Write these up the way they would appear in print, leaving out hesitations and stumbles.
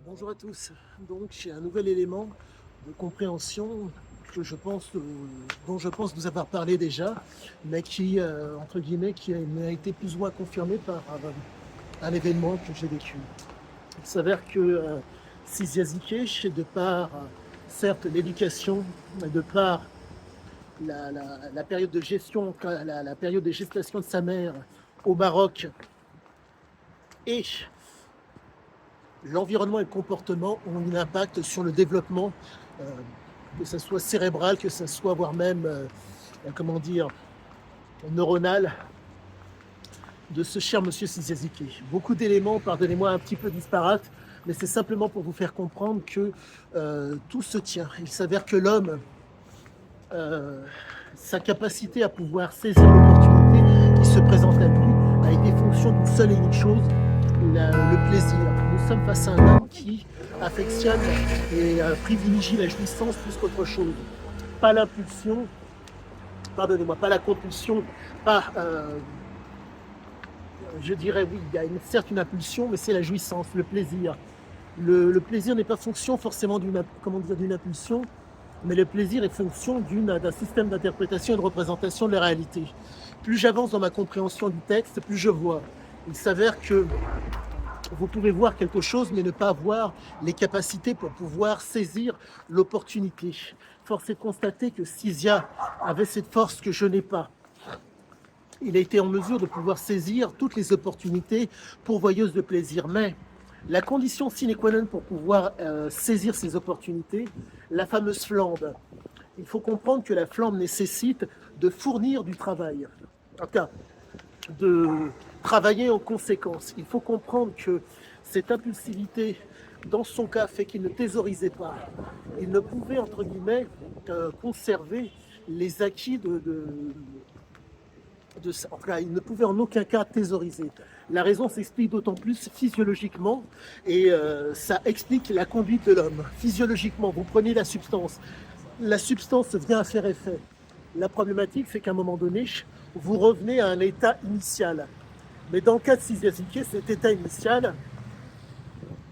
Bonjour à tous. Donc, j'ai un nouvel élément de compréhension que je pense, dont je pense vous avoir parlé déjà, mais qui, entre guillemets, m'a été plus ou moins confirmé par un événement que j'ai vécu. Il s'avère que Sizia Zikech, de par, certes, l'éducation, mais de par la période de gestion, la période de gestation de sa mère au Maroc et l'environnement et le comportement ont un impact sur le développement, euh, que ce soit cérébral, que ce soit voire même, comment dire, neuronal de ce cher monsieur Siziaziki. Beaucoup d'éléments, pardonnez-moi, un petit peu disparates, mais c'est simplement pour vous faire comprendre que tout se tient. Il s'avère que l'homme, euh, sa capacité à pouvoir saisir l'opportunité qui se présente à lui a été fonction d'une seule et unique chose, le plaisir. Nous sommes face à un homme qui affectionne et privilégie la jouissance plus qu'autre chose. Pas l'impulsion, pardonnez-moi, pas la compulsion, pas, je dirais oui, il y a certes une impulsion, mais c'est la jouissance, le plaisir. Le plaisir n'est pas fonction forcément d'une impulsion, mais le plaisir est fonction d'un système d'interprétation et de représentation de la réalité. Plus j'avance dans ma compréhension du texte, plus je vois. Il s'avère que vous pouvez voir quelque chose, mais ne pas avoir les capacités pour pouvoir saisir l'opportunité. Force est de constater que Sizia avait cette force que je n'ai pas. Il a été en mesure de pouvoir saisir toutes les opportunités pourvoyeuses de plaisir. Mais la condition sine qua non pour pouvoir saisir ces opportunités, la fameuse flambe. Il faut comprendre que la flambe nécessite de fournir du travail. En tout cas, de travailler en conséquence. Il faut comprendre que cette impulsivité, dans son cas, fait qu'il ne thésaurisait pas. Il ne pouvait, entre guillemets, conserver les acquis en tout cas, il ne pouvait en aucun cas thésauriser. La raison s'explique d'autant plus physiologiquement et ça explique la conduite de l'homme. Physiologiquement, vous prenez la substance vient à faire effet. La problématique, c'est qu'à un moment donné, vous revenez à un état initial. Mais dans le cas de Siziazike, cet état initial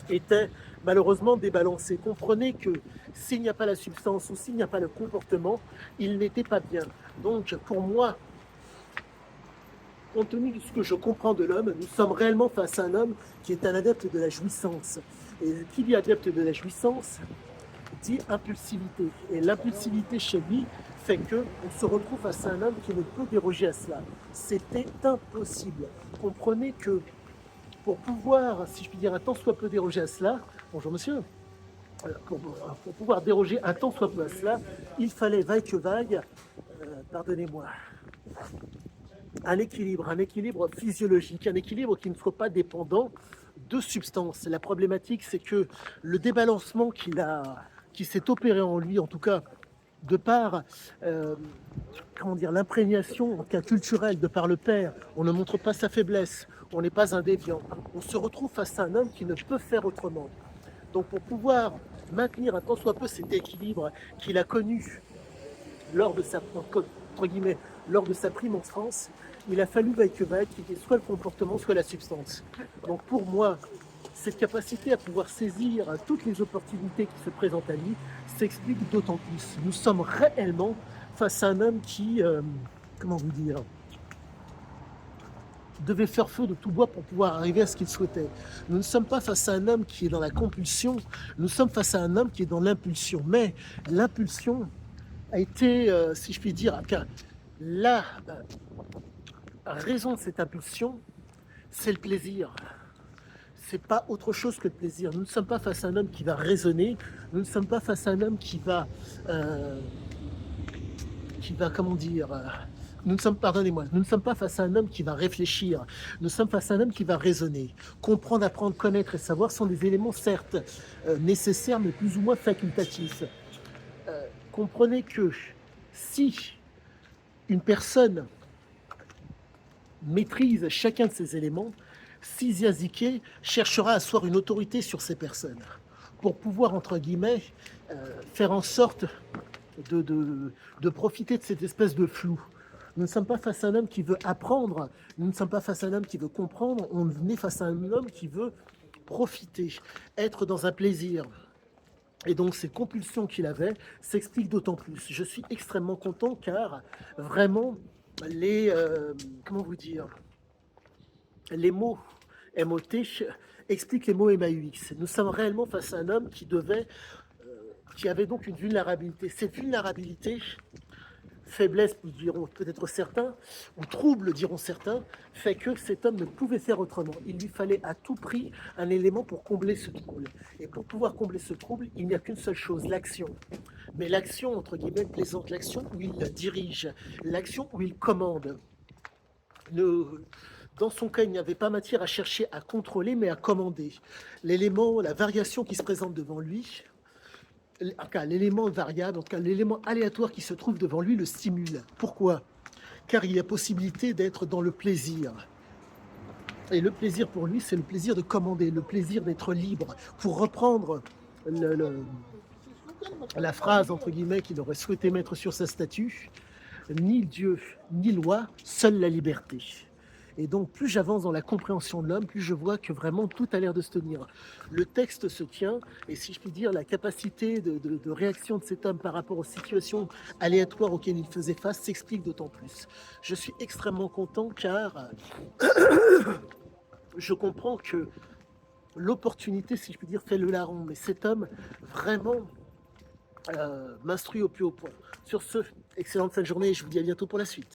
était malheureusement débalancé. Comprenez que s'il n'y a pas la substance ou s'il n'y a pas le comportement, il n'était pas bien. Donc, pour moi, compte tenu de ce que je comprends de l'homme, nous sommes réellement face à un homme qui est un adepte de la jouissance. Et qui dit adepte de la jouissance dit impulsivité. Et l'impulsivité chez lui fait qu'on se retrouve face à un homme qui ne peut déroger à cela. C'était impossible. Comprenez que pour pouvoir, si je puis dire, un tant soit peu déroger à cela, bonjour monsieur, pour pouvoir déroger un tant soit peu à cela, il fallait, vaille que vaille, pardonnez-moi, un équilibre physiologique, un équilibre qui ne soit pas dépendant de substances. La problématique, c'est que le débalancement qui s'est opéré en lui, en tout cas de par comment dire, l'imprégnation en cas culturel, de par le père, on ne montre pas sa faiblesse, on n'est pas un déviant. On se retrouve face à un homme qui ne peut faire autrement. Donc pour pouvoir maintenir un tant soit peu cet équilibre qu'il a connu lors de sa, entre guillemets, lors de sa prime enfance, il a fallu vaille que vaille qu'il y ait soit le comportement, soit la substance. Donc pour moi, cette capacité à pouvoir saisir toutes les opportunités qui se présentent à lui s'explique d'autant plus. Nous sommes réellement face à un homme qui, comment vous dire, devait faire feu de tout bois pour pouvoir arriver à ce qu'il souhaitait. Nous ne sommes pas face à un homme qui est dans la compulsion, nous sommes face à un homme qui est dans l'impulsion. Mais l'impulsion a été, si je puis dire, la raison de cette impulsion, c'est le plaisir. C'est pas autre chose que le plaisir. Nous ne sommes pas face à un homme qui va raisonner, nous ne sommes pas face à un homme comment dire, pardonnez-moi, nous ne sommes pas face à un homme qui va réfléchir, nous sommes face à un homme qui va raisonner. Comprendre, apprendre, connaître et savoir sont des éléments certes nécessaires, mais plus ou moins facultatifs. Comprenez que si une personne maîtrise chacun de ces éléments, Siziazike cherchera à asseoir une autorité sur ces personnes pour pouvoir, entre guillemets, faire en sorte de profiter de cette espèce de flou. Nous ne sommes pas face à un homme qui veut apprendre, nous ne sommes pas face à un homme qui veut comprendre, on est face à un homme qui veut profiter, être dans un plaisir. Et donc ces compulsions qu'il avait s'expliquent d'autant plus. Je suis extrêmement content car vraiment les, comment vous dire, les mots MOT expliquent les mots MAUX. Nous sommes réellement face à un homme qui avait donc une vulnérabilité. Cette vulnérabilité, faiblesse, diront peut-être certains, ou trouble, diront certains, fait que cet homme ne pouvait faire autrement. Il lui fallait à tout prix un élément pour combler ce trouble. Et pour pouvoir combler ce trouble, il n'y a qu'une seule chose, l'action. Mais l'action, entre guillemets, plaisante, l'action où il dirige, l'action où il commande. Dans son cas, il n'y avait pas matière à chercher à contrôler, mais à commander. L'élément, la variation qui se présente devant lui, en cas, l'élément variable, en cas, l'élément aléatoire qui se trouve devant lui le stimule. Pourquoi? Car il y a possibilité d'être dans le plaisir. Et le plaisir pour lui, c'est le plaisir de commander, le plaisir d'être libre. Pour reprendre la phrase, entre guillemets, qu'il aurait souhaité mettre sur sa statue, ni Dieu, ni loi, seule la liberté. Et donc, plus j'avance dans la compréhension de l'homme, plus je vois que vraiment tout a l'air de se tenir. Le texte se tient, et si je puis dire, la capacité de réaction de cet homme par rapport aux situations aléatoires auxquelles il faisait face s'explique d'autant plus. Je suis extrêmement content car je comprends que l'opportunité, si je puis dire, fait le larron. Mais cet homme, vraiment, m'instruit au plus haut point. Sur ce, excellente fin de journée et je vous dis à bientôt pour la suite.